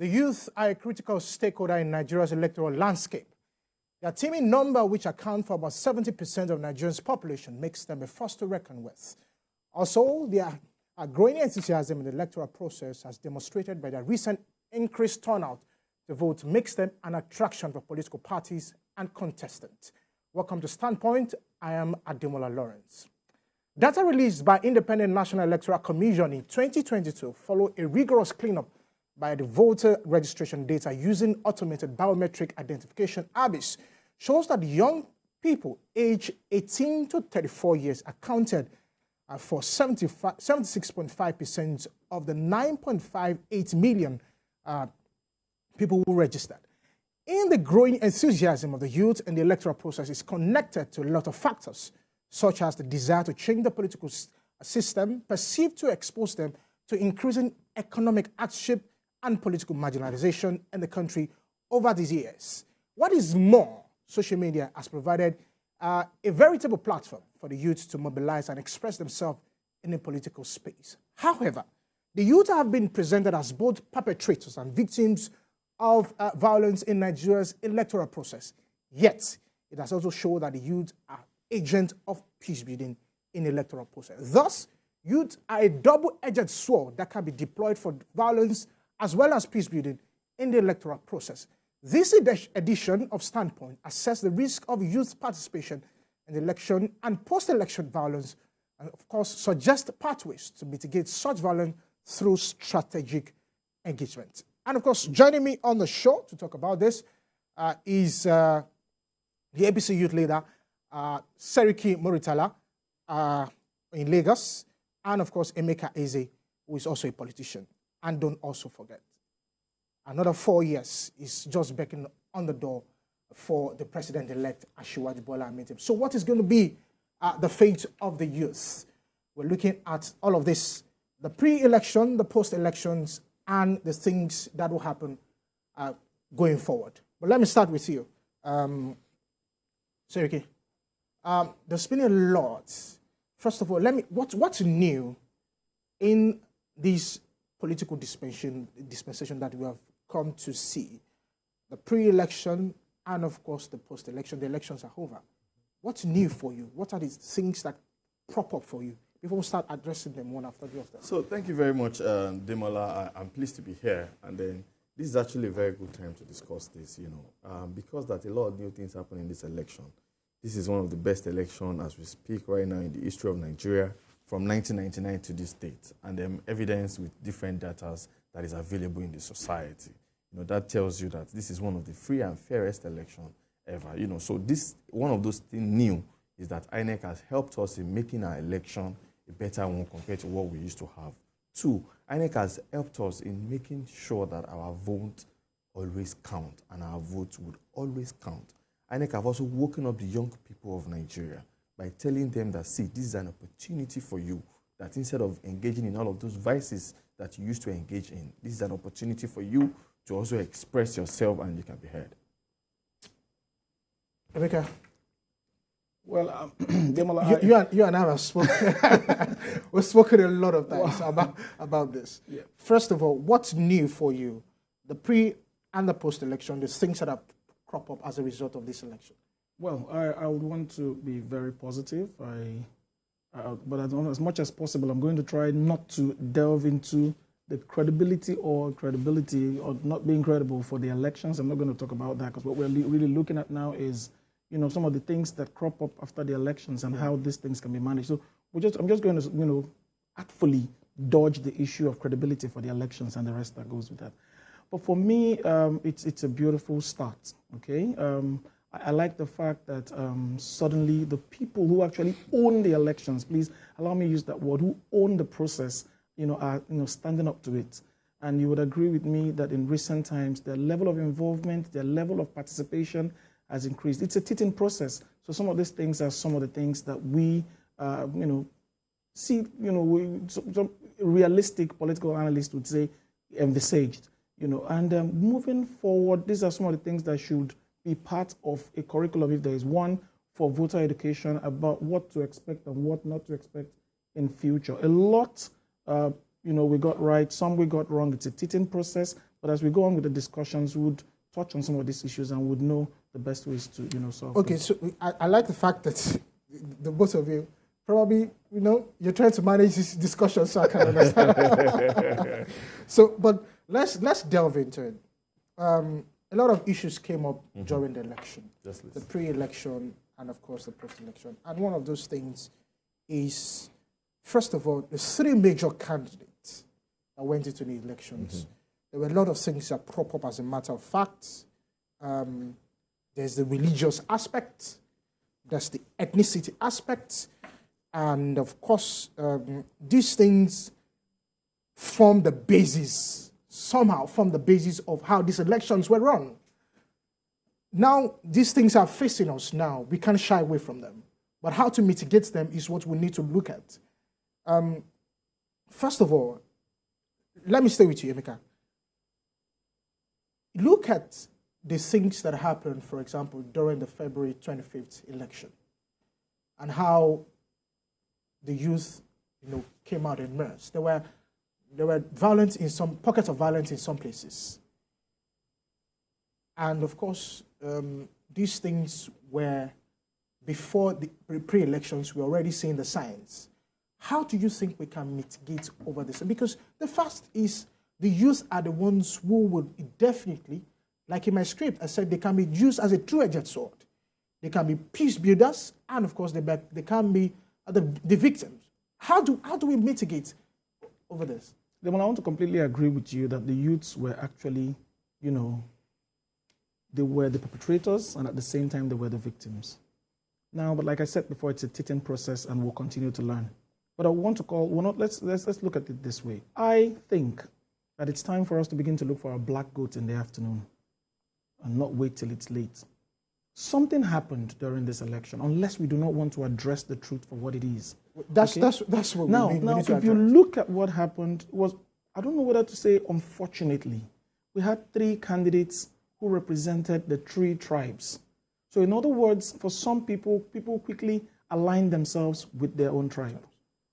The youth are a critical stakeholder in Nigeria's electoral landscape. Their teeming number, which account for about 70% of Nigeria's population, makes them a force to reckon with. Also, their growing enthusiasm in the electoral process, as demonstrated by their recent increased turnout to vote, makes them an attraction for political parties and contestants. Welcome to Standpoint. I am Ademola Lawrence. Data released by Independent National Electoral Commission in 2022 followed a rigorous cleanup by the voter registration data using automated biometric identification (ABIS) shows that young people aged 18 to 34 years accounted for 76.5% of the 9.58 million people who registered. In the growing enthusiasm of the youth in the electoral process is connected to a lot of factors, such as the desire to change the political system, perceived to expose them to increasing economic hardship and political marginalization in the country over these years. What is more, social media has provided a veritable platform for the youth to mobilize and express themselves in a political space. However, the youth have been presented as both perpetrators and victims of violence in Nigeria's electoral process. Yet, it has also shown that the youth are agents of peace building in the electoral process. Thus, youth are a double-edged sword that can be deployed for violence as well as peace building in the electoral process. This edition of Standpoint assesses the risk of youth participation in the election and post-election violence, and of course suggest pathways to mitigate such violence through strategic engagement. And of course, joining me on the show to talk about this is the APC youth leader, Seriki Muritala in Lagos, and of course Emeka Eze, who is also a politician. And don't also forget, another 4 years is just beckoning on the door for the president-elect Asiwaju Bola Ahmed Tinubu. So what is going to be the fate of the youth? We're looking at all of this, the pre-election, the post-elections, and the things that will happen going forward. But let me start with you. Seriki, there's been a lot. First of all, what's new in this political dispensation that we have come to see? The pre-election and, of course, the post-election. The elections are over. What's new for you? What are the things that prop up for you? Before we start addressing them one after the other. So thank you very much, Demola. I'm pleased to be here. And then this is actually a very good time to discuss this, because that a lot of new things happen in this election. This is one of the best elections as we speak right now in the history of Nigeria, from 1999 to this date, and evidence with different data that is available in the society. That tells you that this is one of the free and fairest elections ever. So this, one of those things new is that INEC has helped us in making our election a better one compared to what we used to have. Two, INEC has helped us in making sure that our vote always count and our votes would always count. INEC have also woken up the young people of Nigeria by telling them that, see, this is an opportunity for you, that instead of engaging in all of those vices that you used to engage in, this is an opportunity for you to also express yourself and you can be heard. Emeka? Well, Demola, you and I have spoken. We've spoken a lot of times about this. Yeah. First of all, what's new for you? The pre and the post-election, the things that have crop up as a result of this election. Well, I would want to be very positive. But as much as possible, I'm going to try not to delve into the credibility or not being credible for the elections. I'm not going to talk about that because what we're really looking at now is, some of the things that crop up after the elections and how these things can be managed. So I'm just going to, artfully dodge the issue of credibility for the elections and the rest that goes with that. But for me, it's a beautiful start. Okay. I like the fact that suddenly the people who actually own the elections, please allow me to use that word, who own the process, are standing up to it. And you would agree with me that in recent times, their level of involvement, their level of participation has increased. It's a teaching process. So some of these things are some of the things that we, see, some realistic political analysts would say envisaged. And moving forward, these are some of the things that should be part of a curriculum, if there is one, for voter education about what to expect and what not to expect in future. A lot, we got right, some we got wrong. It's a teaching process, But as we go on with the discussions, we would touch on some of these issues and would know the best ways to, solve them. Okay, so I like the fact that the both of you probably, you're trying to manage this discussion, so I can understand. So, but let's delve into it. A lot of issues came up during the election, the pre-election and, of course, the post-election. And one of those things is, first of all, the three major candidates that went into the elections. There were a lot of things that prop up as a matter of fact. There's the religious aspect, there's the ethnicity aspect, and of course, these things form the basis, somehow form the basis of how these elections were run. Now, these things are facing us now. We can't shy away from them. But how to mitigate them is what we need to look at. First of all, let me stay with you, Emeka. Look at the things that happened, for example, during the February 25th election and how the youth, came out in mass. There were violence in some pockets of violence in some places. And of course, these things were before the pre-elections, we're already seeing the signs. How do you think we can mitigate over this? Because the first is the youth are the ones who would definitely, like in my script, I said they can be used as a two-edged sword. They can be peace builders, and of course, they can be the victims. How do we mitigate over this? Then I want to completely agree with you that the youths were actually, they were the perpetrators, and at the same time, they were the victims. Now, but like I said before, it's a teaching process, and we'll continue to learn. But I want to let's look at it this way. I think that it's time for us to begin to look for our black goat in the afternoon and not wait till it's late. Something happened during this election, unless we do not want to address the truth for what it is. That's what we need. Now, if you look at what happened, I don't know whether to say unfortunately, we had three candidates who represented the three tribes. So in other words, for some people quickly align themselves with their own tribe.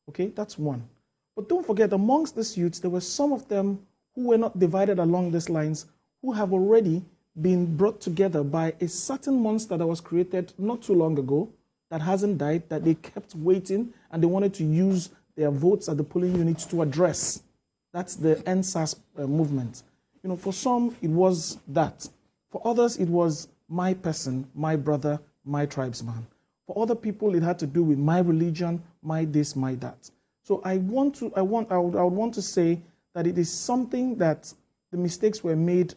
Okay, that's one. But don't forget, amongst these youths, there were some of them who were not divided along these lines, who have already been brought together by a certain monster that was created not too long ago, that hasn't died, that they kept waiting, and they wanted to use their votes at the polling units to address. That's the NSAS movement. For some, it was that. For others, it was my person, my brother, my tribesman. For other people, it had to do with my religion, my this, my that. So I would want to say that it is something that the mistakes were made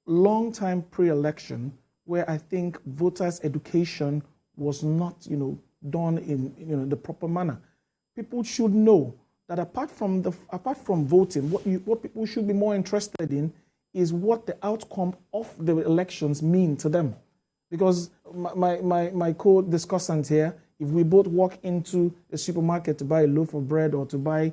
long time pre-election, where I think voters' education was not, done in the proper manner. People should know that apart from voting, what people should be more interested in is what the outcome of the elections mean to them. Because my co-discussant here, if we both walk into a supermarket to buy a loaf of bread or to buy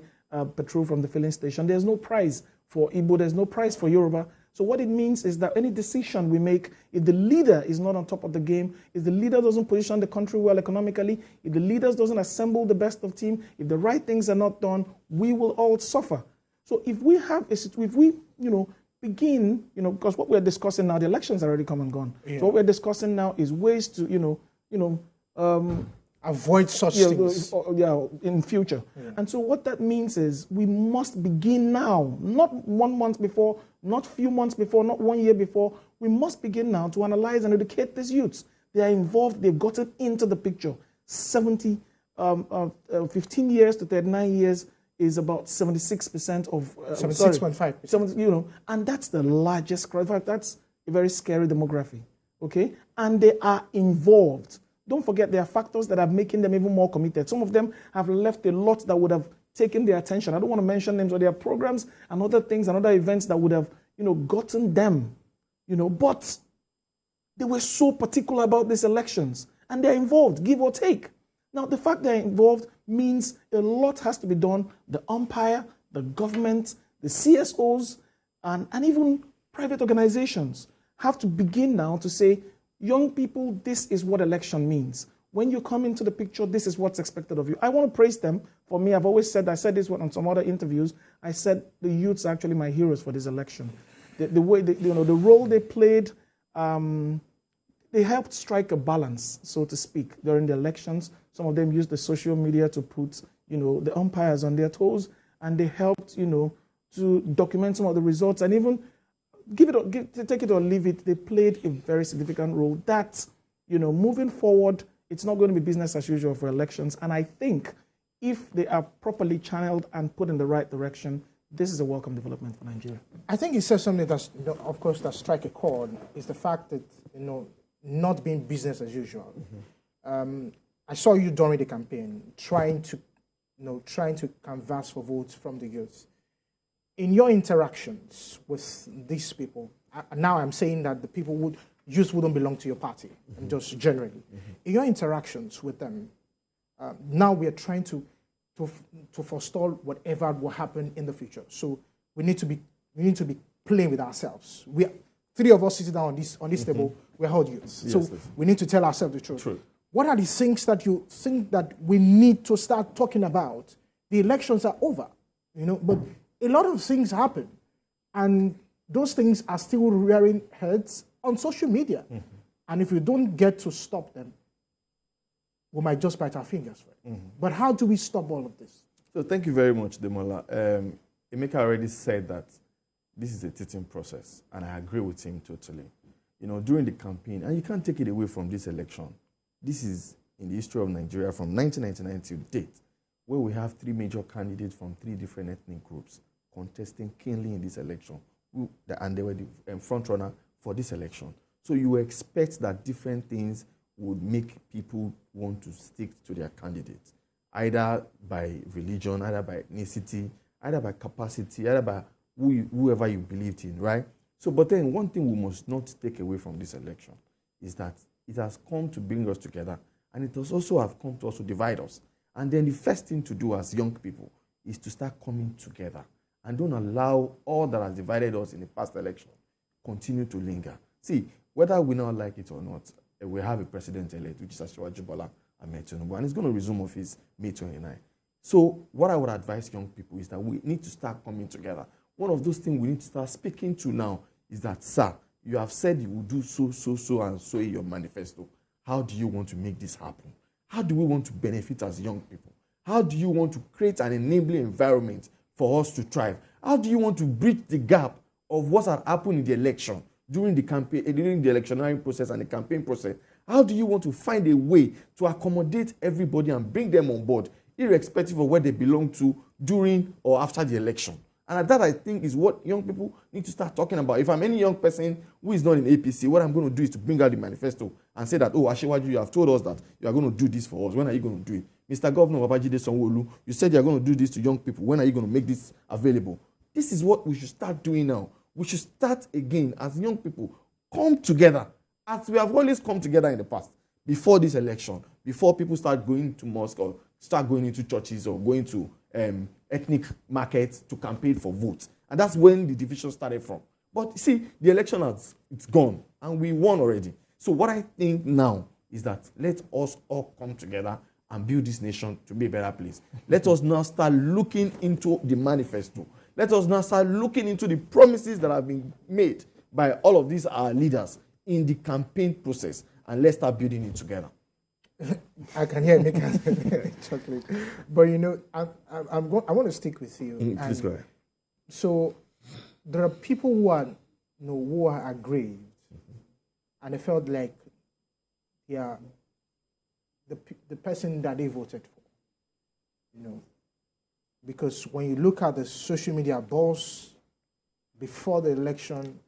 petrol from the filling station, there's no price for Igbo, there's no price for Yoruba. So what it means is that any decision we make, if the leader is not on top of the game, if the leader doesn't position the country well economically, if the leaders doesn't assemble the best of team, if the right things are not done, we will all suffer. So if we begin, because what we're discussing now, the elections are already come and gone. Yeah. So what we're discussing now is ways to, avoid such things. In future. Yeah. And so what that means is we must begin now, not 1 month before, not few months before, not 1 year before. We must begin now to analyze and educate these youths. They are involved. They've gotten into the picture. 15 years to 39 years is about 76% of... 76.5%. And that's the largest crowd. In fact, that's a very scary demography, okay? And they are involved. Don't forget, there are factors that are making them even more committed. Some of them have left a lot that would have taken their attention. I don't want to mention names, but there are programs and other things and other events that would have, gotten them, but they were so particular about these elections, and they're involved, give or take. Now, the fact they're involved means a lot has to be done. The umpire, the government, the CSOs, and even private organizations have to begin now to say, young people, this is what election means. When you come into the picture, this is what's expected of you. I want to praise them. For me, I said this on some other interviews, I said the youths are actually my heroes for this election. the way the role they played, they helped strike a balance, so to speak, during the elections. Some of them used the social media to put, the umpires on their toes, and they helped, to document some of the results, and even take it or leave it. They played a very significant role. That, moving forward, it's not going to be business as usual for elections. And I think if they are properly channeled and put in the right direction, this is a welcome development for Nigeria. I think he said something that's, of course, that strike a chord is the fact that, not being business as usual. I saw you during the campaign trying to canvass for votes from the youth. In your interactions with these people, now I'm saying that the people youth wouldn't belong to your party, and just generally. In your interactions with them, now we are trying to forestall whatever will happen in the future. So we need to be playing with ourselves. We are, three of us sitting down on this table. We're all youth, so we need to tell ourselves the truth. True. What are the things that you think that we need to start talking about? The elections are over, but a lot of things happen, and those things are still rearing heads on social media. And if you don't get to stop them, we might just bite our fingers. Right? But how do we stop all of this? So thank you very much, Demola. Emeka already said that this is a teaching process, and I agree with him totally. During the campaign, and you can't take it away from this election, this is in the history of Nigeria from 1999 to date, where we have three major candidates from three different ethnic groups contesting keenly in this election, and they were the front runner for this election. So you expect that different things would make people want to stick to their candidates, either by religion, either by ethnicity, either by capacity, either by whoever you believed in, right? So, but then one thing we must not take away from this election is that it has come to bring us together, and it has also have come to also divide us. And then the first thing to do as young people is to start coming together and don't allow all that has divided us in the past election continue to linger. See, whether we now like it or not, we have a president-elect, which is Asiwaju Bola Ahmed Tinubu, and he's going to resume office May 29. So what I would advise young people is that we need to start coming together. One of those things we need to start speaking to now is that, sir, you have said you will do so, and so in your manifesto. How do you want to make this happen? How do we want to benefit as young people? How do you want to create an enabling environment for us to thrive? How do you want to bridge the gap of what had happened in the election, during the campaign, during the electioneering process and the campaign process? How do you want to find a way to accommodate everybody and bring them on board, irrespective of where they belong to during or after the election? And that, I think, is what young people need to start talking about. If I'm any young person who is not in APC, what I'm going to do is to bring out the manifesto and say that, oh, Asiwaju, you have told us that you are going to do this for us. When are you going to do it? Mr. Governor Babajide Sanwo-Olu, you said you are going to do this to young people. When are you going to make this available? This is what we should start doing now. We should start again as young people, come together, as we have always come together in the past, before this election, before people start going to mosque or start going into churches or going to ethnic markets to campaign for votes. And that's when the division started from. But see, the election it's gone, and we won already. So what I think now is that let us all come together and build this nation to be a better place. Let us now start looking into the manifesto. Let us now start looking into the promises that have been made by all of these our leaders in the campaign process, and let's start building it together. I can hear Nick chocolate, but I want to stick with you. Please go ahead. So there are people who are aggrieved, and they felt like they are the person that they voted for. Because when you look at the social media buzz before the election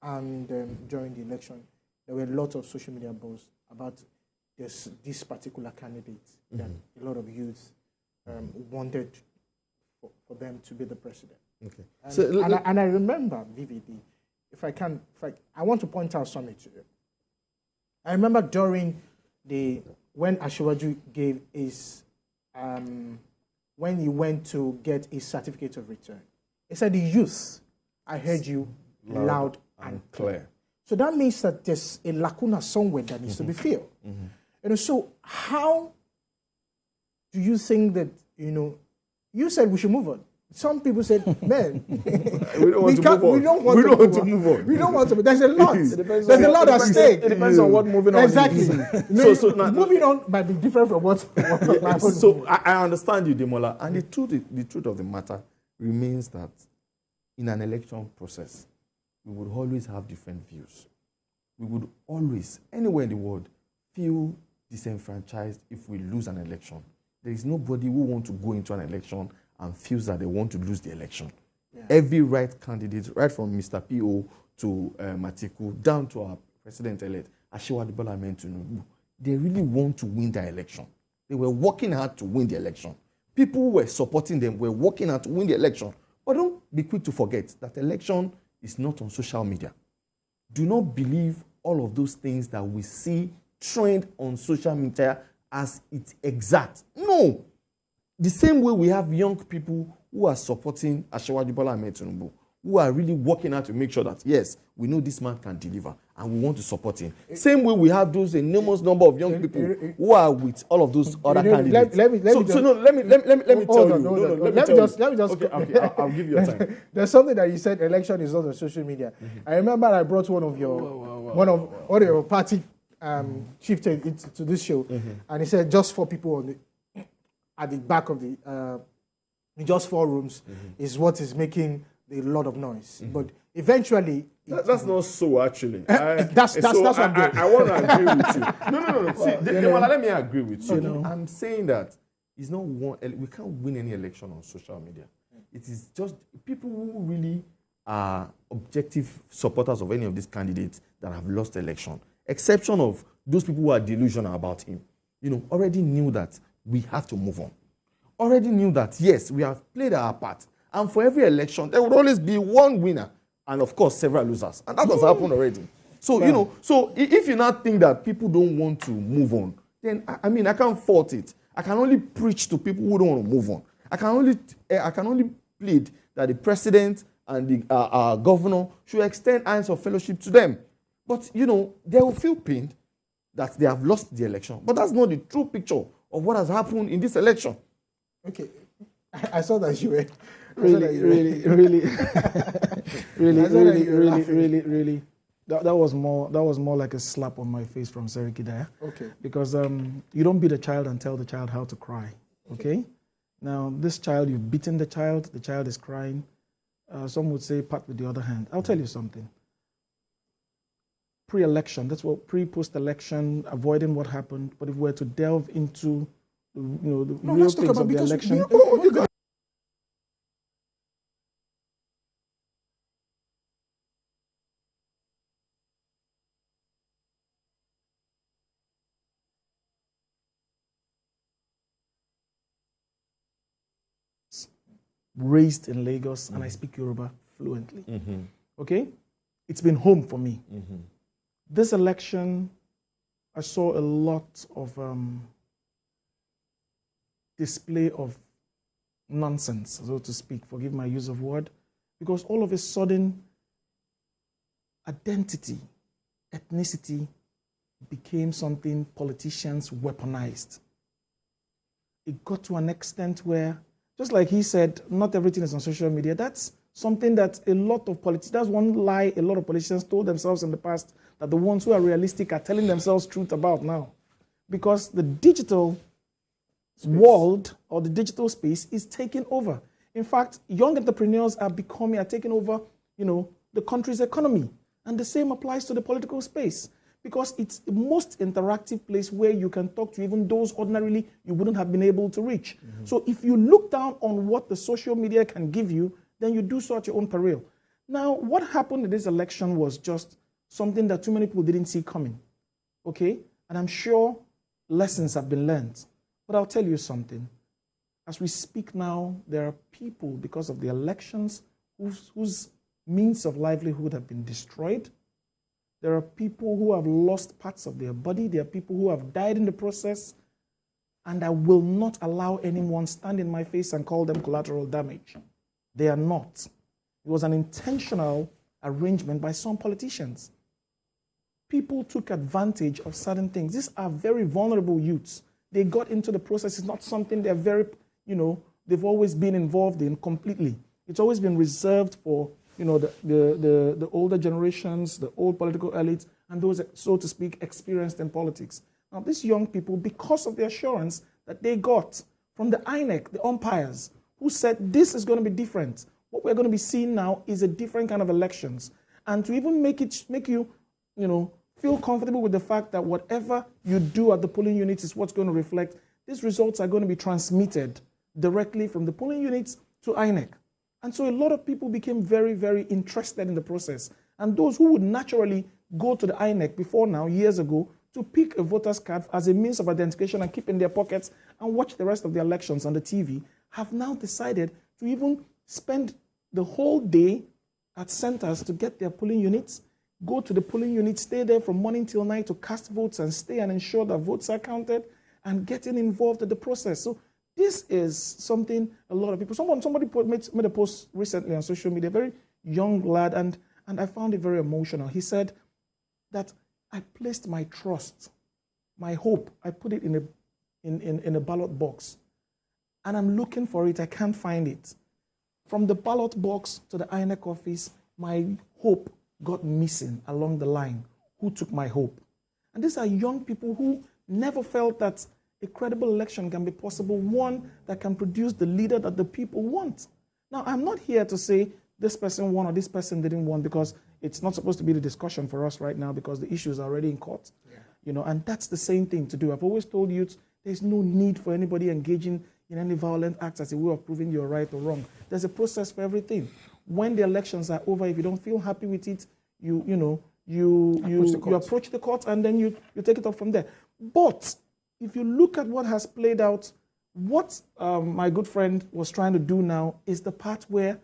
and during the election, there were a lot of social media buzz about this particular candidate that a lot of youth wanted for them to be the president. Okay. And I remember vividly, I want to point out something to you. I remember during when Asiwaju gave his, when he went to his certificate of return, he said, the youth, I heard you loud and clear. So that means that there's a lacuna somewhere that needs to be filled. And so how do you think that, you said we should move on. Some people said, man, we don't want to move on. We don't want to move on. We don't want to. There's a lot. There's a lot at stake. It depends on what moving on exactly. is. So moving on might be different from what so I understand you, Demola. And the truth of the matter remains that in an election process, we would always have different views. We would always, anywhere in the world, feel disenfranchised if we lose an election. There is nobody who wants to go into an election and feels that they want to lose the election. Yeah. Every right candidate, right from Mr. P.O. to Matiku, down to our president-elect, Asiwaju Bola Ahmed Tinubu, they really want to win the election. They were working hard to win the election. People who were supporting them were working hard to win the election. But don't be quick to forget that election is not on social media. Do not believe all of those things that we see trend on social media as it's exact. No. The same way we have young people who are supporting Asiwaju Bola Ahmed Tinubu, who are really working hard to make sure that, yes, we know this man can deliver and we want to support him. Same way we have those enormous number of young people who are with all of those other candidates. Let me tell you. Okay, I'll give you a time. There's something that you said, election is not on social media. I remember I brought one of your party chieftains into this show, and he said just 4 people at the back of the just 4 rooms is what is making a lot of noise. But eventually, that's not so actually. That's what I'm doing. I want to agree with you. No. See, let me agree with you. I'm saying that it's not one. We can't win any election on social media. It is just people who really are objective supporters of any of these candidates that have lost the election. Exception of those people who are delusional about him. Already knew that we have to move on. Already knew that, yes, we have played our part. And for every election, there would always be one winner and, of course, several losers. And that has happened already. So, so if you now think that people don't want to move on, then, I can't fault it. I can only preach to people who don't want to move on. I can only plead that the president and the governor should extend hands of fellowship to them. But, they will feel pained that they have lost the election. But that's not the true picture of what has happened in this election. Okay. I saw that you were... Really. That was more like a slap on my face from Seriki there. Okay. Because you don't beat a child and tell the child how to cry. Okay? Now, this child, you've beaten the child is crying. Some would say pat with the other hand. I'll tell you something. Pre-election, that's what post-election, avoiding what happened. But if we were to delve into the real things of the election. Raised in Lagos, and I speak Yoruba fluently. Okay? It's been home for me. This election, I saw a lot of display of nonsense, so to speak, forgive my use of word, because all of a sudden, identity, ethnicity became something politicians weaponized. It got to an extent where, just like he said, not everything is on social media. That's something that a lot of politicians, that's one lie a lot of politicians told themselves in the past, that the ones who are realistic are telling themselves truth about now. Because the digital world or the digital space is taking over. In fact, young entrepreneurs are taking over, the country's economy. And the same applies to the political space. Because it's the most interactive place where you can talk to even those ordinarily you wouldn't have been able to reach. So if you look down on what the social media can give you, then you do so at your own peril. Now, what happened in this election was just something that too many people didn't see coming. Okay? And I'm sure lessons have been learned. But I'll tell you something. As we speak now, there are people, because of the elections, whose means of livelihood have been destroyed. There are people who have lost parts of their body. There are people who have died in the process. And I will not allow anyone stand in my face and call them collateral damage. They are not. It was an intentional arrangement by some politicians. People took advantage of certain things. These are very vulnerable youths. They got into the process. It's not something they're very, they've always been involved in completely. It's always been reserved for, the older generations, the old political elites, and those, so to speak, experienced in politics. Now, these young people, because of the assurance that they got from the INEC, the umpires, who said this is going to be different. What we're going to be seeing now is a different kind of elections. And to even make you, feel comfortable with the fact that whatever you do at the polling units is what's going to reflect, these results are going to be transmitted directly from the polling units to INEC. And so a lot of people became very, very interested in the process. And those who would naturally go to the INEC before now, years ago, to pick a voter's card as a means of identification and keep in their pockets and watch the rest of the elections on the TV, have now decided to even spend the whole day at centers to get their polling units, go to the polling units, stay there from morning till night to cast votes and stay and ensure that votes are counted and getting involved in the process. So this is something a lot of people, somebody made a post recently on social media, a very young lad, and I found it very emotional. He said that I placed my trust, my hope, I put it in a ballot box, and I'm looking for it, I can't find it. From the ballot box to the INEC office, my hope got missing along the line. Who took my hope? And these are young people who never felt that a credible election can be possible, one that can produce the leader that the people want. Now, I'm not here to say this person won or this person didn't win, because it's not supposed to be the discussion for us right now, because the issue is already in court. Yeah. And that's the same thing to do. I've always told youth there's no need for anybody engaging in any violent acts as a way of proving you're right or wrong. There's a process for everything. When the elections are over, if you don't feel happy with it, you approach the court and then you take it up from there. But if you look at what has played out, what my good friend was trying to do now is the part where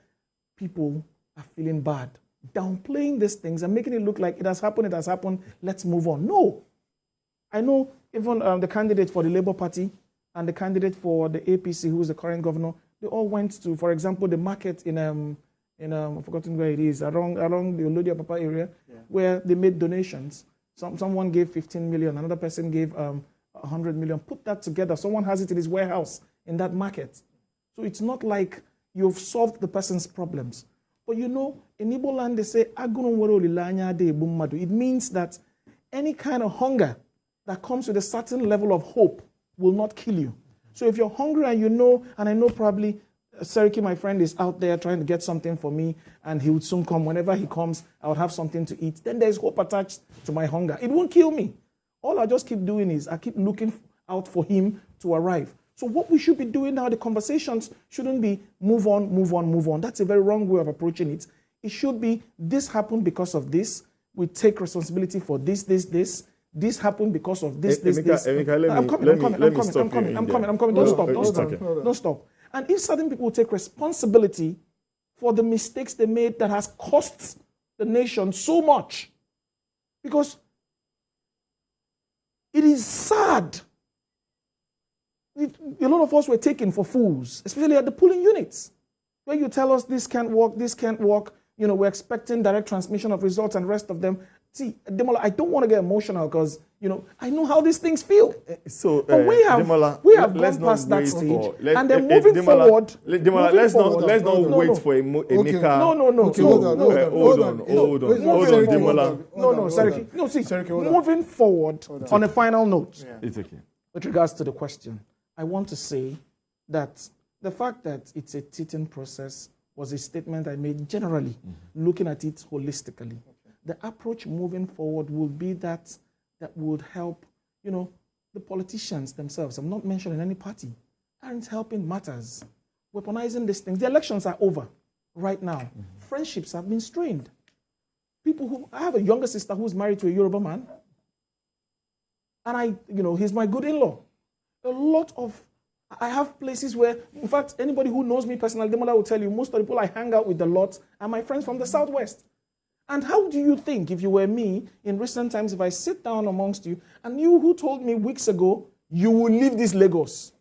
people are feeling bad, downplaying these things and making it look like it has happened, let's move on. No. I know even the candidate for the Labour Party and the candidate for the APC, who is the current governor, they all went to, for example, the market in I've forgotten where it is, along the Olodia Papa area, where they made donations. Someone gave 15 million, another person gave 100 million. Put that together. Someone has it in his warehouse in that market. So it's not like you've solved the person's problems. But in Igbo land, they say, it means that any kind of hunger that comes with a certain level of hope will not kill you. So if you're hungry and I know probably Seriki, my friend, is out there trying to get something for me, and he would soon come. Whenever he comes, I would have something to eat. Then there's hope attached to my hunger. It won't kill me. All I just keep doing is I keep looking out for him to arrive. So what we should be doing now, the conversations shouldn't be move on, move on, move on. That's a very wrong way of approaching it. It should be this happened because of this. We take responsibility for this. This happened because of this. Emeka, I'm coming. Don't stop. And if certain people take responsibility for the mistakes they made that has cost the nation so much, because it is sad. A lot of us were taken for fools, especially at the polling units, where you tell us this can't work. We're expecting direct transmission of results and the rest of them. See, Demola, I don't want to get emotional because, I know how these things feel. So, but we have gone past that stage. And then moving forward. Demola, let's not wait for Emeka. Hold on, Demola. Seriki. Moving forward on a final note. Yeah. It's okay. With regards to the question, I want to say that the fact that it's a teething process was a statement I made generally, looking at it holistically. The approach moving forward will be that would help, the politicians themselves. I'm not mentioning any party. Aren't helping matters. Weaponizing these things. The elections are over right now. Friendships have been strained. I have a younger sister who's married to a Yoruba man. And he's my good in-law. I have places where, in fact, anybody who knows me personally, Demola will tell you, most of the people I hang out with a lot are my friends from the Southwest. And how do you think, if you were me, in recent times, if I sit down amongst you, and you who told me weeks ago, you will leave this Lagos.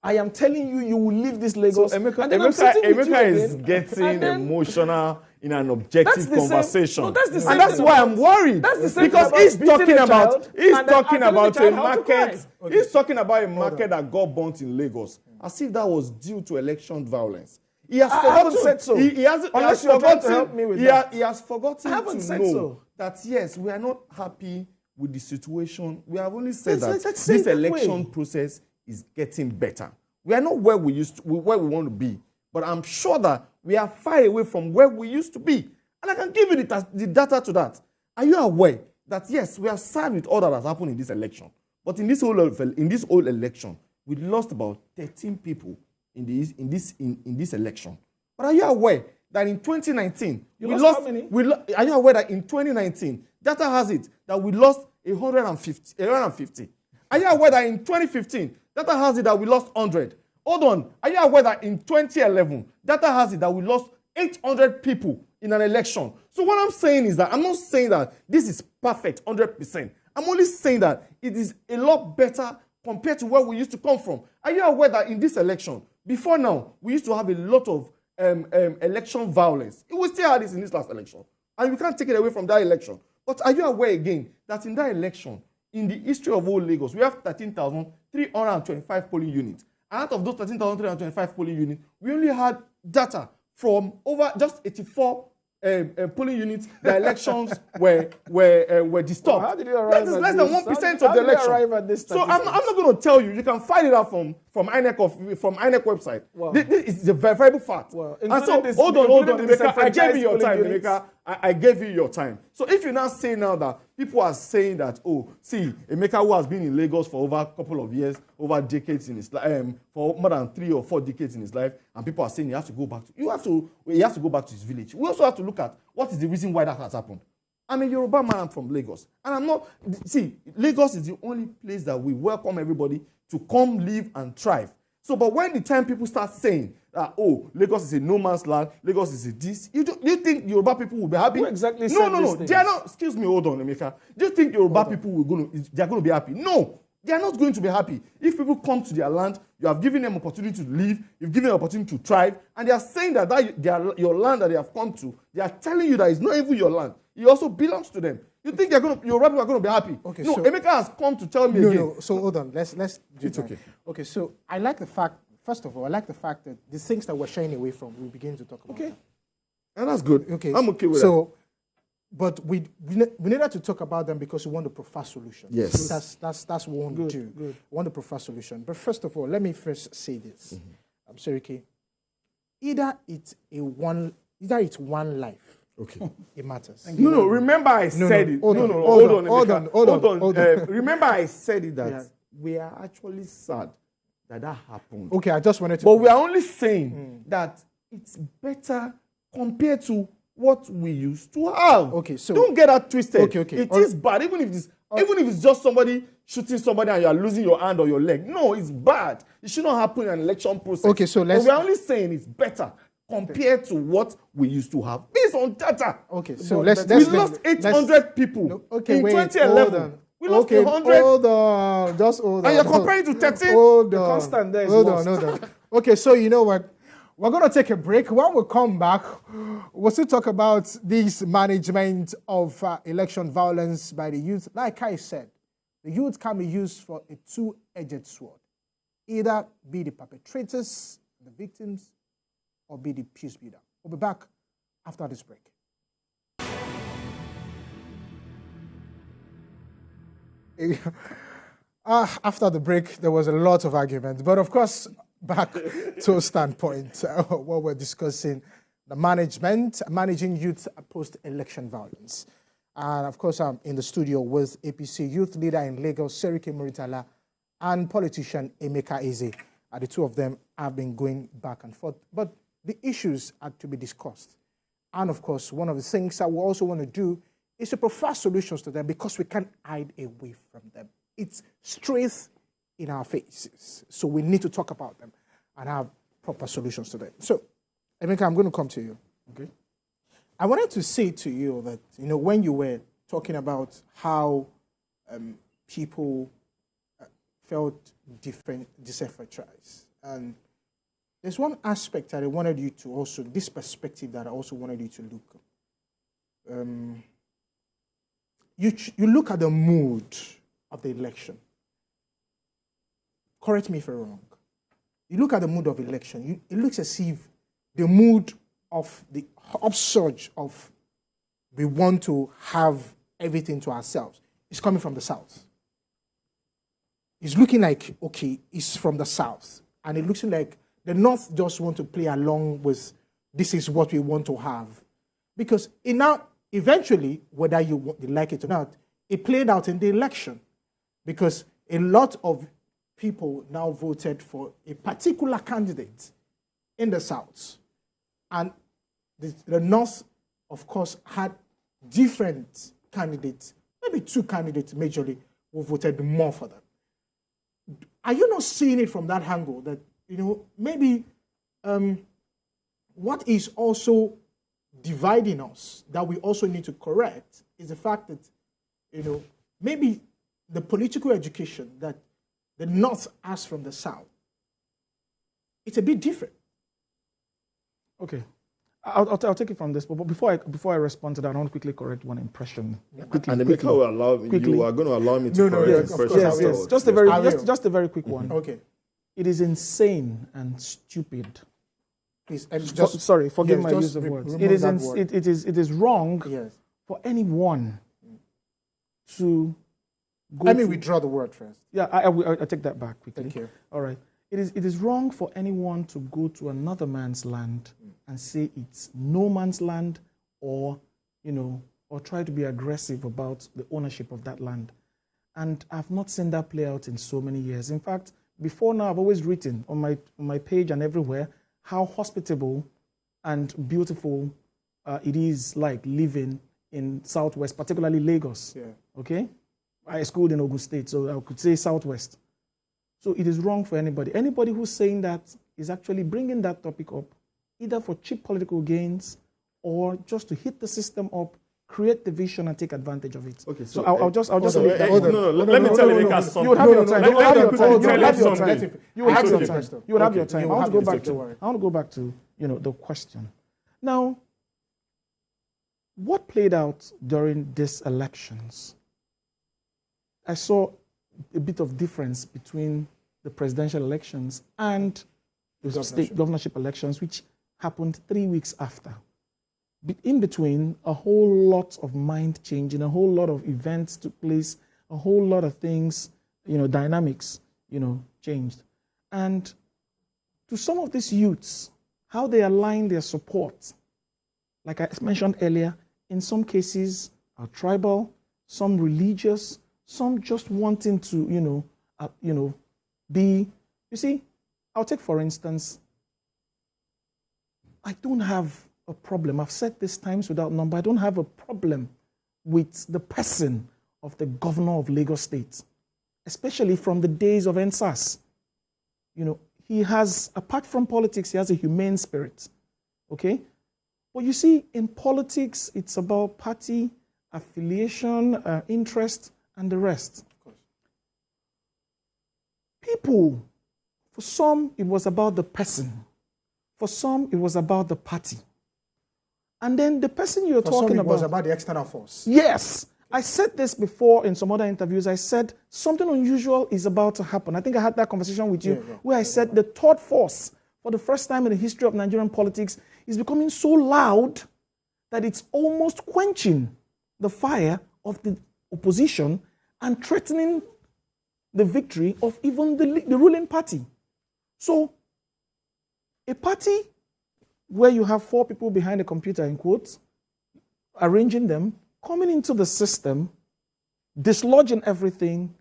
I am telling you, you will leave this Lagos. So Emeka is getting emotional in an objective conversation. That's the same. And that's why I'm worried. That's the same. Because he's talking about a market. He's talking about a market that got burnt in Lagos. as if that was due to election violence. He has I forgotten. haven't said so. He has Unless you're going to help me with that. He has forgotten I haven't to said know so. that, yes, we are not happy with the situation. We have only said Let's say this that election way. process is getting better. We are not where we where we want to be, but I'm sure that we are far away from where we used to be. And I can give you the data to that. Are you aware that, yes, we are sad with all that has happened in this election, but in this whole election, we lost about 13 people in this election. But are you aware that in 2019, we lost how many? Are you aware that in 2019, data has it that we lost 150? Are you aware that in 2015, data has it that we lost 100? Hold on. Are you aware that in 2011, data has it that we lost 800 people in an election? So what I'm saying is that I'm not saying that this is perfect 100%. I'm only saying that it is a lot better compared to where we used to come from. Are you aware that in this election, before now, we used to have a lot of election violence? We still had this in this last election, and we can't take it away from that election. But are you aware again that in that election, in the history of old Lagos, we have 13,325 polling units. And out of those 13,325 polling units, we only had data from over just 84 polling units. The elections were disturbed. Well, how did you arrive that is at less this? than 1% How of the did you election. arrive at this So I'm not going to tell you. You can find it out from INEC website. Wow. This is a verifiable fact. Wow. And so This- hold on, including the Emeka. I gave you your time, disenfranchised polling Emeka. I gave you your time. So if you now say now that people are saying that, oh, see, Emeka, who has been in Lagos for over a couple of years, over decades in his life, for more than 3 or 4 decades in his life, and people are saying he has to go back to his village. We also have to look at what is the reason why that has happened. I'm a Yoruba man, I'm from Lagos. And I'm not, see, Lagos is the only place that we welcome everybody to come live and thrive. So, but when the time people start saying that, oh, Lagos is a no man's land, Lagos is a this, you think Yoruba people will be happy? Who exactly No, said no, these no. things? They are not, excuse me, hold on, Emeka. Do you think Yoruba people they are going to be happy? No. They are not going to be happy. If people come to their land, you have given them opportunity to live, you've given them opportunity to thrive, and they are saying that your land that they have come to, they are telling you that it's not even your land. It also belongs to them. You think Yoruba people are going to be happy? Okay, no, so- Emeka has come to tell me again. No, so hold on. Let's do It's that. okay. Okay, so I like the fact, first of all, I like the fact that the things that we're shying away from, we begin to talk about. Okay. And that's good. Okay. I'm okay with that. So, but we needed to talk about them because we want to prefer solutions. Yes. That's what we want to do. Good. We want to prefer solution. But first of all, let me first say this. I'm sorry, Kay. Either it's one life. Okay. It matters. No, remember I said it. hold Hold on. on. Remember I said it that Yeah. we are actually sad that happened. Okay, I just wanted to. But we are only saying that it's better compared to what we used to have. Okay, so- don't get that twisted. Okay. It is bad, even if it's just somebody shooting somebody and you are losing your hand or your leg. No, it's bad. It should not happen in an election process. Okay, so let's- But we are only saying it's better compared to what we used to have based on data. Okay, so But let's We lost 800 people in 2011. Hold on. We lost Okay, 100. hold on. Just hold on. And you're comparing to 13? Hold on. constant there is hold lost. on. Okay, so you know what? We're going to take a break. When we come back, we'll still talk about this management of election violence by the youth. Like I said, the youth can be used for a two-edged sword. Either be the perpetrators, the victims, or be the peace builder. We'll be back after this break. After the break, there was a lot of argument. But of course, back to a standpoint, what we're discussing, the managing youth post-election violence. And of course, I'm in the studio with APC youth leader in Lagos, Seriki Muritala, and politician Emeka Eze. The two of them have been going back and forth. But the issues are to be discussed. And of course, one of the things that we also want to do is to provide solutions to them because we can't hide away from them. It's straight in our faces. So we need to talk about them and have proper solutions to them. So, Emeka, I'm going to come to you. Okay. I wanted to say to you that, when you were talking about how people felt disenfranchised, and there's one aspect that I wanted you to also, this perspective that I also wanted you to look. You look at the mood of the election. Correct me if I'm wrong. you look at the mood of election, it looks as if the mood of the upsurge of we want to have everything to ourselves is coming from the South. It's looking like, okay, it's from the South. And it looks like the North just want to play along with this is what we want to have. Because eventually, whether you like it or not, it played out in the election. Because a lot of people now voted for a particular candidate in the South. And the North, of course, had different candidates, maybe two candidates majorly, who voted more for them. Are you not seeing it from that angle that, maybe what is also dividing us that we also need to correct is the fact that, maybe the political education that the North has from the South, it's a bit different. Okay. I'll take it from this, but before I respond to that, I want to quickly correct one impression. And the maker will allow you are going to allow me to correct the impression. Yes. Just a very quick one. Okay. It is insane and stupid. Please, forgive my use of words. It is wrong for anyone to go. Let me withdraw the word first. Yeah, I take that back quickly. Thank you. All right. It is wrong for anyone to go to another man's land and say it's no man's land, or try to be aggressive about the ownership of that land. And I've not seen that play out in so many years. In fact, before now, I've always written on my page and everywhere how hospitable and beautiful it is like living in Southwest, particularly Lagos. Yeah. Okay? I schooled in Ogun State, so I could say Southwest. So it is wrong for anybody. Anybody who's saying that is actually bringing that topic up, either for cheap political gains or just to hit the system up, create division, and take advantage of it. Okay, so I'll just leave that. Let me tell you, make something. You would have your time. You would have your time. You would have your time. I want to go back to the question. Now, what played out during these elections? I saw a bit of difference between the presidential elections and the state governorship elections, which happened 3 weeks after. In between, a whole lot of mind changing, a whole lot of events took place, a whole lot of things, dynamics, changed. And to some of these youths, how they align their support, like I mentioned earlier, in some cases are tribal, some religious, some just wanting to, be, you see, I'll take for instance, I don't have a problem. I've said this times without number. I don't have a problem with the person of the governor of Lagos State, especially from the days of NSAS. He has, apart from politics, he has a humane spirit, okay? But you see, in politics, it's about party, affiliation, interest, and the rest. Of course. People, for some, it was about the person. For some, it was about the party. And then the person you're talking about... it was about the external force. Yes. I said this before in some other interviews. I said something unusual is about to happen. I think I had that conversation with you where I said the third force, for the first time in the history of Nigerian politics, is becoming so loud that it's almost quenching the fire of the opposition and threatening the victory of even the ruling party. So, a party where you have 4 people behind a computer, in quotes, arranging them, coming into the system, dislodging everything,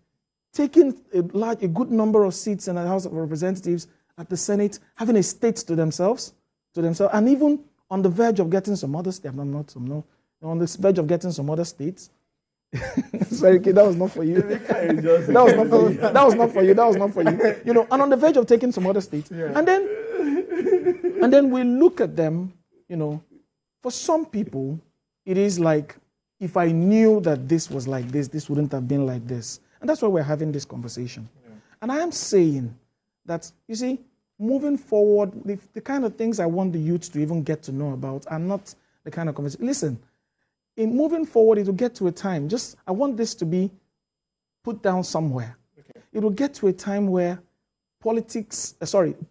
taking a good number of seats in the House of Representatives, at the Senate, having a state to themselves, and even on the verge of getting some other states. On the verge of getting some other states. Sorry, kid, that was not for you. That was not for you. And on the verge of taking some other states. Yeah. And then we look at them, for some people, it is like, if I knew that this was like this wouldn't have been like this. And that's why we're having this conversation. Yeah. And I am saying that, you see, moving forward, the kind of things I want the youth to even get to know about are not the kind of conversation. Listen, in moving forward, it will get to a time, I want this to be put down somewhere. Okay. It will get to a time where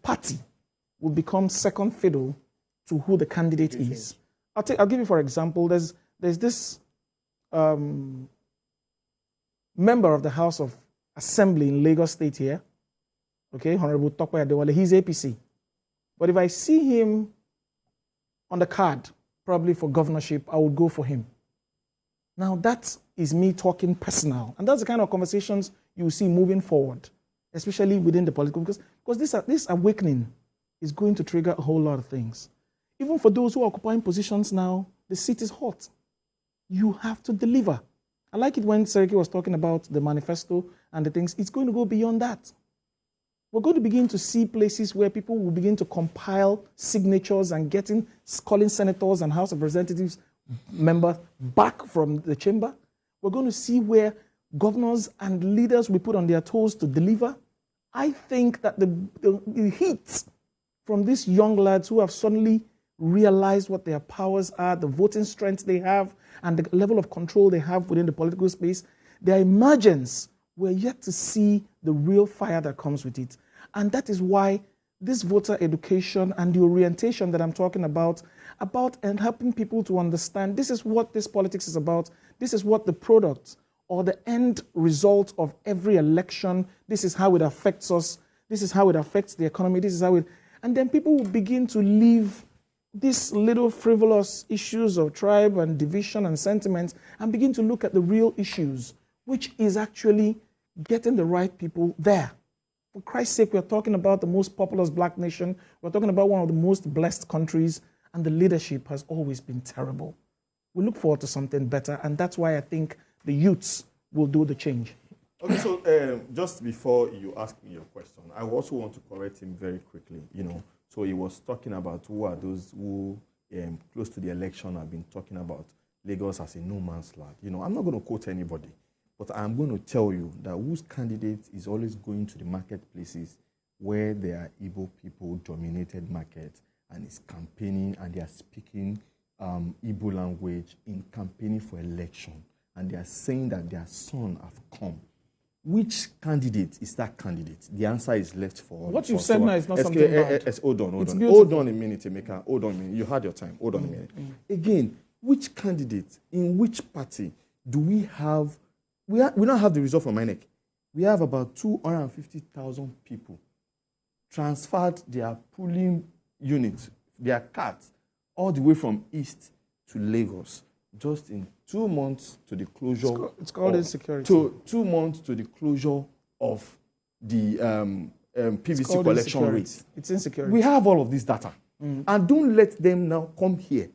party will become second fiddle to who the candidate is. I'll give you, for example, there's this member of the House of Assembly in Lagos State here, okay, Honorable Tope Adewale, he's APC. But if I see him on the card, probably for governorship, I would go for him. Now that is me talking personal, and that's the kind of conversations you will see moving forward, especially within the political, because this awakening is going to trigger a whole lot of things. Even for those who are occupying positions now, the seat is hot. You have to deliver. I like it when Seriki was talking about the manifesto and the things. It's going to go beyond that. We're going to begin to see places where people will begin to compile signatures and calling senators and House of Representatives members back from the chamber. We're going to see where governors and leaders will be put on their toes to deliver. I think that the heat from these young lads who have suddenly realized what their powers are, the voting strength they have, and the level of control they have within the political space, their emergence, we're yet to see the real fire that comes with it. And that is why this voter education and the orientation that I'm talking about and helping people to understand this is what this politics is about, this is what the product or the end result of every election, this is how it affects us, this is how it affects the economy, this is how it... And then people will begin to leave these little frivolous issues of tribe and division and sentiments and begin to look at the real issues, which is actually getting the right people there. For Christ's sake, we're talking about the most populous black nation. We're talking about one of the most blessed countries, and the leadership has always been terrible. We look forward to something better, and that's why I think the youths will do the change. Okay, so just before you ask me your question, I also want to correct him very quickly. So he was talking about who are those who, close to the election, have been talking about Lagos as a no man's land. I'm not going to quote anybody, but I'm going to tell you that whose candidate is always going to the marketplaces where there are Igbo people-dominated markets and is campaigning and they are speaking Igbo language in campaigning for election, and they are saying that their son have come. Which candidate is that candidate? The answer is left for all. What you said now is not something bad. Hold on a minute, Emeka. Hold on a minute. You had your time. Hold on a minute. Again, which candidate in which party do we have? We don't have the result from INEC. We have about 250,000 people transferred their polling units, their cards, all the way from East to Lagos, just in 2 months to the closure. It's called insecurity. 2 months to the closure of the PVC collection rate. It's insecurity. We have all of this data. And don't let them now come here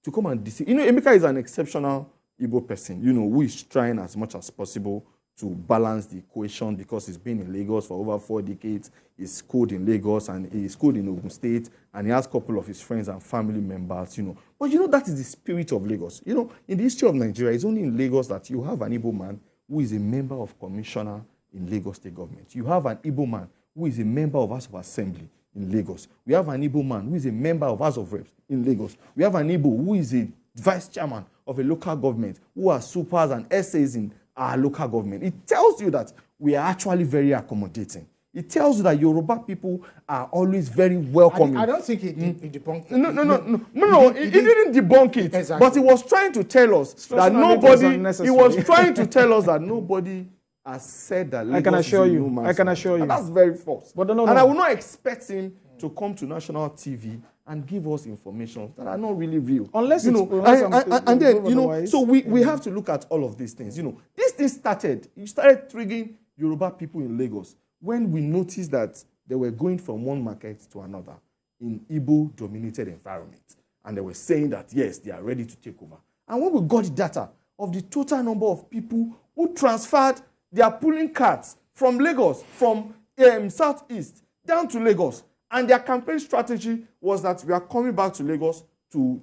to come and deceive. Emeka is an exceptional Igbo person, who is trying as much as possible to balance the equation because he's been in Lagos for over 4 decades. He's schooled in Lagos and he's schooled in Ogun State, and he has a couple of his friends and family members, But that is the spirit of Lagos. In the history of Nigeria, it's only in Lagos that you have an Igbo man who is a member of commissioner in Lagos State government. You have an Igbo man who is a member of House of Assembly in Lagos. We have an Igbo man who is a member of House of Reps in Lagos. We have an Igbo who is a vice chairman of a local government who are supers and essays in our local government. It tells you that we are actually very accommodating. It tells you that Yoruba people are always very welcoming. I don't think he debunked it. No, he didn't debunk it. Exactly. But he was trying to tell us that nobody has said that Lagos I can assure is a you. no man's I can land. assure you. And that's very false. But no. And I will not expect him to come to national TV and give us information that are not really real. Unless and then, so we have to look at all of these things. This thing started triggering Yoruba people in Lagos when we noticed that they were going from one market to another in Igbo-dominated environment. And they were saying that, yes, they are ready to take over. And when we got the data of the total number of people who transferred their polling cards from Lagos, from Southeast, down to Lagos, and their campaign strategy was that we are coming back to Lagos to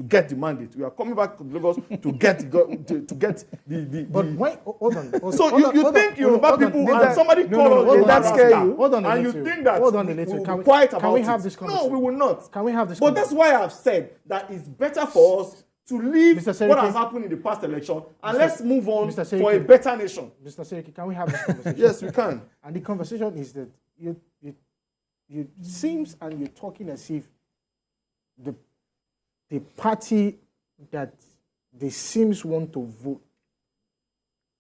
get the mandate. We are coming back to Lagos to get the. But why? Hold on. So you think Yoruba people and somebody called us? Did that scare you? Hold on, and you think that hold on a little. Can we quiet about can we have it? this conversation? No, we will not. Can we have this? But that's why I've said that it's better for us to leave Mr. Seriki, what has happened in the past election and let's move on Mr. for a Seriki, better nation. Mr. Seriki, can we have this conversation? Yes, we can. And the conversation is that you seems and you're talking as if the party that they seems want to vote,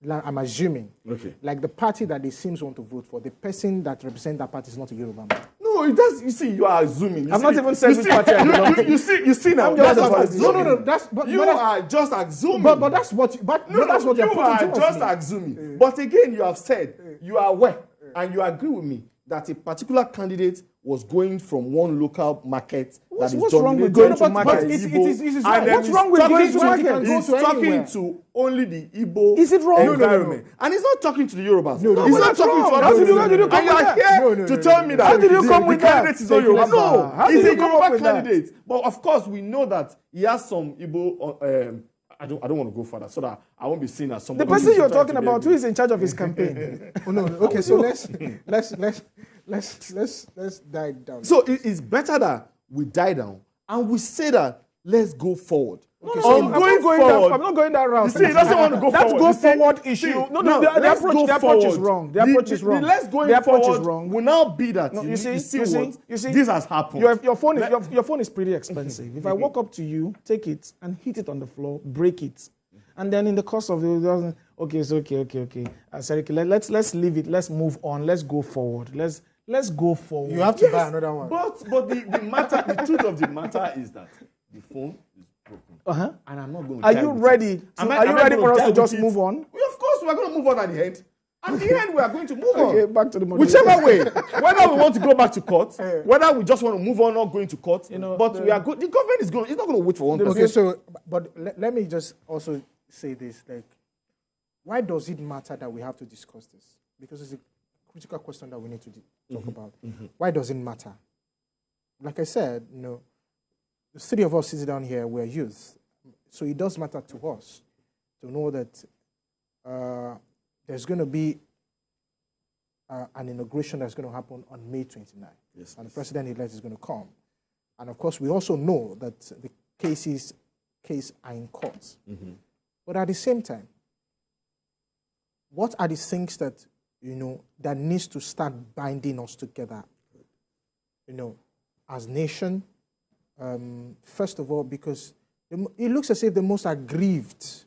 like I'm assuming, Okay. like the party that they seems want to vote for, the person that represents that party is not a Yoruba man. No, it does. You see, you are assuming. I'm not even saying which party I belong to. You see now. I'm just That's assuming. assuming. No. That's but You that's, are just assuming. but that's what that's what you you're putting are towards just me. assuming. But again, you have said you are aware and you agree with me that a particular candidate was going from one local market What's that is wrong with dominated going to by market? the It Igbo, is and right. then What's he's wrong with talking going to to- market? He's Go to talking anywhere. to only the Igbo Is it wrong? environment, and he's not talking to the Yorubas. No, he's but not that's talking wrong. to How other did you people. come And you with are that? here No, to no, tell no, me no. that How did you come the with that? candidate is not Yoruba. Let's- No, how he's did a you come up Yoruba with that? candidate. But of course, we know that he has some Igbo. I don't want to go further so that I won't be seen as The somebody. person who's you're trying talking to be about, a- who is in charge of his campaign? Oh, no. Okay, so let's dive down. So it's better that we die down and we say that let's go forward. Okay, So so I'm not going that route. You see, he doesn't want to go That's forward. go You see, forward see, issue. No, now, the let's go approach is forward. wrong. The approach is wrong. The let's going The approach forward is wrong. will now be that No, you you see see, what this has happened. Your phone is pretty expensive. If I walk up to you, take it and hit it on the floor, break it, and then in the course of the okay, it's okay. Seriki, let's leave it. Let's move on. Let's go forward. Let's go forward. you have to buy another one. But the truth of the matter is that the phone is broken, and I'm not going to. Are die you with ready? it. Am I Are you ready going for us die to with just it? move on? Of course, we are going to move on at the end. At the end, we are going to move on. Okay, back to the moderator. Whichever way, whether we want to go back to court, whether we just want to move on or going to court, but we are good. The government is going. It's not going to wait for one person. Okay, so but let me just also say this: like, why does it matter that we have to discuss this? Because it's a critical question that we need to talk about. Why does it matter? Like I said, the three of us sitting down here, we're youth, so it does matter to us to know that there's going to be an inauguration that's going to happen on May 29th. Yes, And the president-elect is going to come. And of course, we also know that the cases are in court. But at the same time, what are the things that, that needs to start binding us together, as nation? First of all, because it looks as if the most aggrieved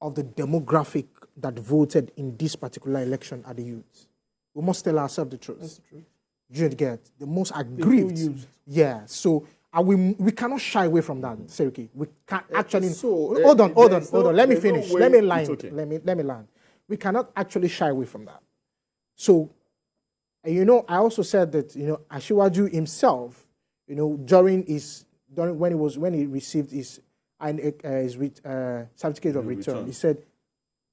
of the demographic that voted in this particular election are the youth. We must tell ourselves the truth. That's true. You get the most aggrieved. used. Yeah. So we cannot shy away from that, Seriki. We can't actually. so, hold on. there's Let me there's no finish. way- Let me land. it's okay. Let me land. We cannot actually shy away from that. So, I also said that Ashiwaju himself, during when he received his certificate of return, he said,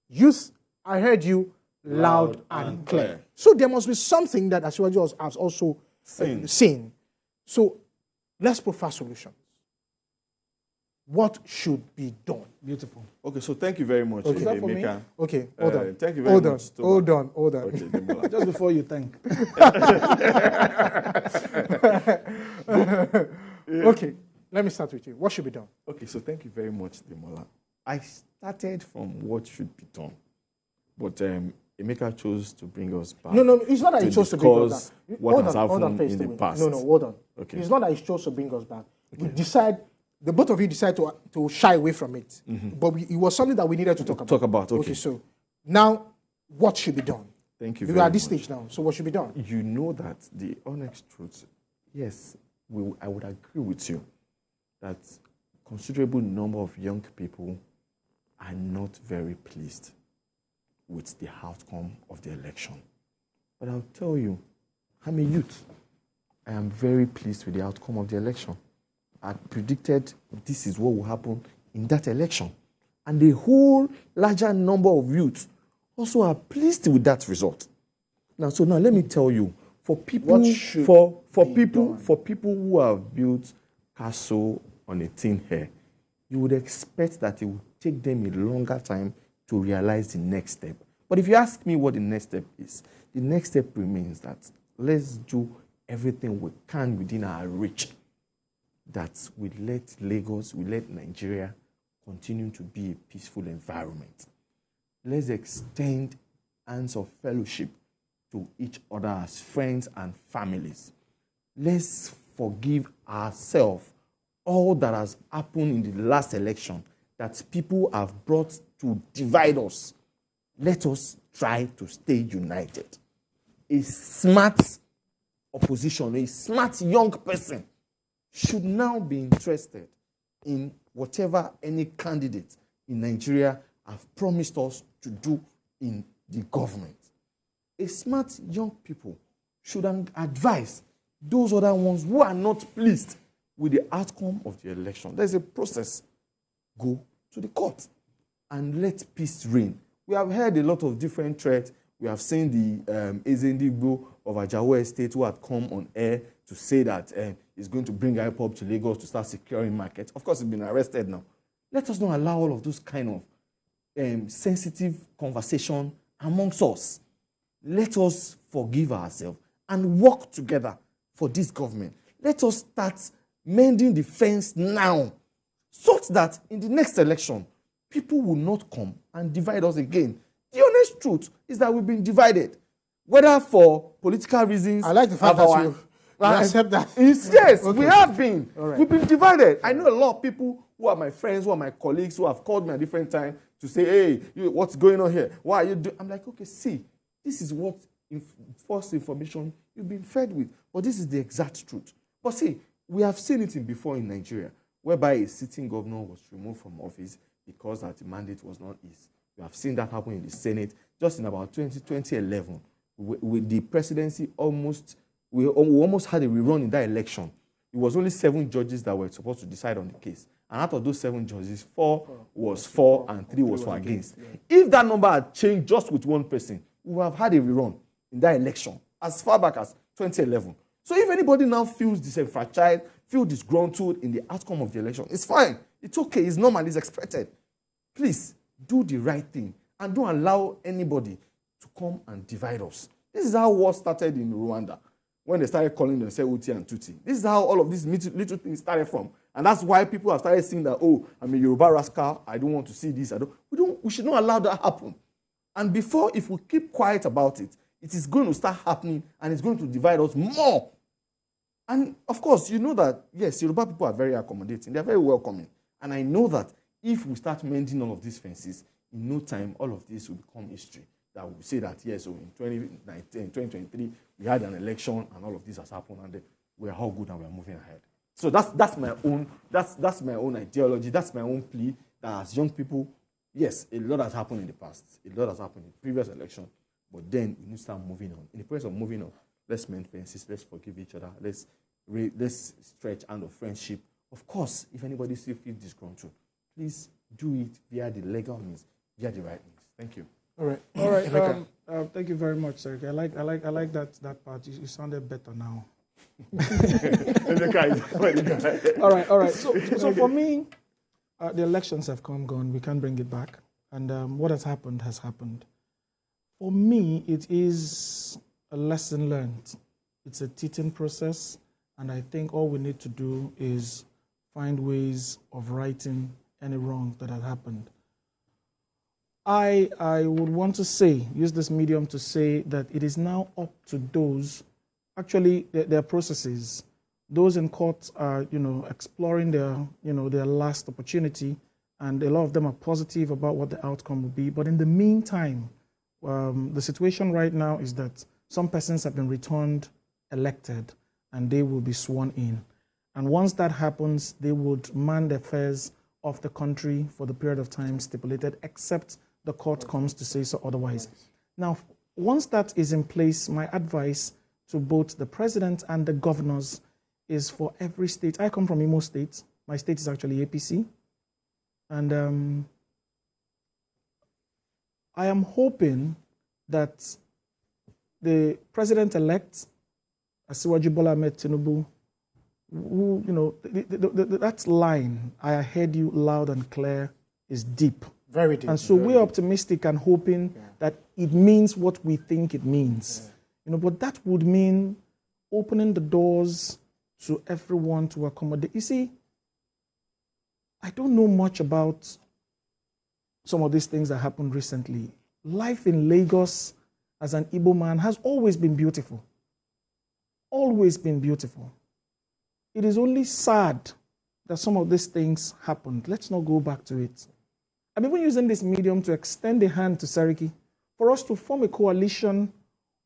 "Youth, I heard you loud and clear." So there must be something that Ashiwaju has also seen. So let's provide solutions. What should be done? Beautiful. Okay, so thank you very much, Is that for me? Emeka. Okay, hold on. Thank you very much. Hold on. Okay, Demola. Just before you thank. Okay, let me start with you. What should be done? Okay, so thank you very much, Demola. I started from what should be done, but Emeka chose to bring us back. No, it's not that to he chose to bring us discuss back. what has Hold on happened first in a the minute. past. No, hold on. Okay. It's not that he chose to bring us back. We decide, the both of you decide to shy away from it. But it was something that we needed to talk about. Okay. So now, what should be done? Thank you We very are much. at this stage now. So what should be done? You know that the honest truth, yes, I would agree with you that considerable number of young people are not very pleased with the outcome of the election. But I'll tell you, I'm a youth. I am very pleased with the outcome of the election. I predicted this is what will happen in that election. And the whole larger number of youths also are pleased with that result. Now let me tell you, for people What should for be people done? for people who have built castle on a tin hair, you would expect that it would take them a longer time to realize the next step. But if you ask me what the next step is, the next step remains that let's do everything we can within our reach, that we let Lagos, we let Nigeria continue to be a peaceful environment. Let's extend hands of fellowship to each other as friends and families. Let's forgive ourselves all that has happened in the last election that people have brought to divide us. Let us try to stay united. A smart opposition, a smart young person should now be interested in whatever any candidate in Nigeria have promised us to do in the government. A smart young people should advise those other ones who are not pleased with the outcome of the election. There's a process. Go to the court and let peace reign. We have heard a lot of different threats. We have seen the Ezendigbo of Ajawo Estate who had come on air to say that he's going to bring IPOB to Lagos to start securing markets. Of course, he's been arrested now. Let us not allow all of those kind of sensitive conversation amongst us. Let us forgive ourselves and work together for this government. Let us start mending the fence now, such that in the next election, people will not come and divide us again. The honest truth is that we've been divided, whether for political reasons. I like the fact that you accept that. Yes, okay. We have been. Right. We've been divided. I know a lot of people who are my friends, who are my colleagues, who have called me at different times to say, hey, what's going on here? Why are you doing? I'm like, okay, see, this is what false information you've been fed with. But this is the exact truth. But see, we have seen it before in Nigeria, whereby a sitting governor was removed from office because that the mandate was not his. We have seen that happen in the Senate. Just in about 2011, with the presidency we almost had a rerun in that election. It was only 7 judges that were supposed to decide on the case. And out of those 7 judges, 4 was for and 3 was for against. Yeah. If that number had changed just with one person, we would have had a rerun in that election as far back as 2011. So if anybody now feels disenfranchised, feels disgruntled in the outcome of the election, it's fine. It's okay. It's normal. It's expected. Please do the right thing and don't allow anybody to come and divide us. This is how war started in Rwanda when they started calling themselves Uti and Tuti. This is how all of these little things started from. And that's why people have started saying that, oh, I'm a Yoruba rascal. I don't want to see this. We should not allow that happen. And if we keep quiet about it, it is going to start happening and it's going to divide us more. And of course, you know that, yes, Yoruba people are very accommodating. They're very welcoming. And I know that if we start mending all of these fences, in no time, all of this will become history. That will say that, yes, so in 2019, 2023, we had an election and all of this has happened and we're all good and we're moving ahead. So that's my own ideology. That's my own plea that as young people, yes, a lot has happened in the past. A lot has happened in the previous election. But then we need to start moving on. In the process of moving on, let's mend fences, let's forgive each other, let's stretch hand of friendship. Of course, if anybody still feels disgruntled, please do it via the legal means, via the right means. Thank you. All right. Thank you very much, sir. I like that part. You sounded better now. All right. So for me, the elections have gone. We can't bring it back. And what has happened has happened. For me, it is a lesson learned. It's a teaching process. And I think all we need to do is find ways of righting any wrong that has happened. I would want to use this medium to say that it is now up to those, actually their processes. Those in court are, exploring their last opportunity, and a lot of them are positive about what the outcome will be. But in the meantime, the situation right now is that some persons have been returned elected, and they will be sworn in. And once that happens, they would man the affairs of the country for the period of time stipulated, except the court comes to say so otherwise. Now, once that is in place, my advice to both the president and the governors is for every state. I come from Imo State. My state is actually APC. And I am hoping that the president-elect, Asiwaju Bola Ahmed Tinubu, who, that line, I heard you loud and clear, is deep. Very deep. And so we're optimistic and hoping that it means what we think it means. But that would mean opening the doors to everyone to accommodate. You see, I don't know much about some of these things that happened recently. Life in Lagos as an Igbo man has always been beautiful. Always been beautiful. It is only sad that some of these things happened. Let's not go back to it. I'm even using this medium to extend a hand to Seriki for us to form a coalition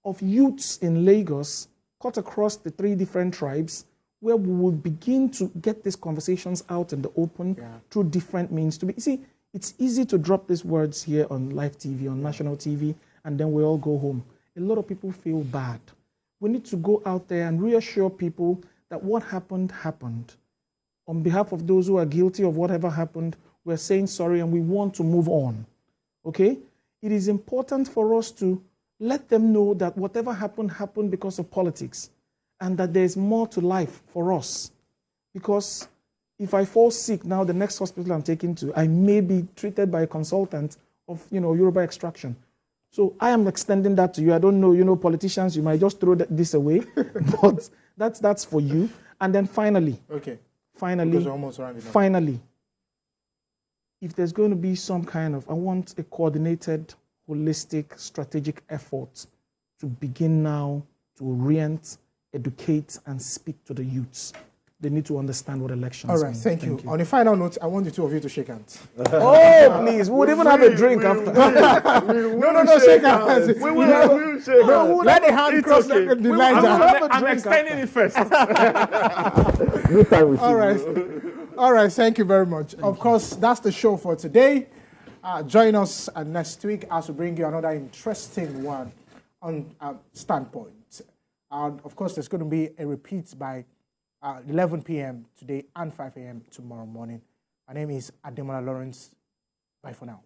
of youths in Lagos cut across the 3 different tribes where we will begin to get these conversations out in the open through different means. You see, it's easy to drop these words here on live TV, on national TV, and then we all go home. A lot of people feel bad. We need to go out there and reassure people that what happened, happened. On behalf of those who are guilty of whatever happened, we're saying sorry and we want to move on. Okay? It is important for us to let them know that whatever happened, happened because of politics, and that there's more to life for us. Because if I fall sick now, the next hospital I'm taken to, I may be treated by a consultant of, Yoruba extraction. So I am extending that to you. I don't know, politicians, you might just throw this away, but that's for you. And then finally, finally, if there's going to be some kind of, I want a coordinated, holistic, strategic effort to begin now to orient, educate, and speak to the youths. They need to understand what elections All right, mean. Thank you. On a final note, I want the 2 of you to shake hands. Oh, please. We would even have a drink after. No, shake hands. We will shake hands. Let the hand cross the lines. I'm extending it first. All right, thank you very much. Of course, that's the show for today. Join us next week as we bring you another interesting one on Standpoint. Of course, there's going to be a repeat by 11 p.m. today and 5 a.m. tomorrow morning. My name is Ademola Lawrence. Bye for now.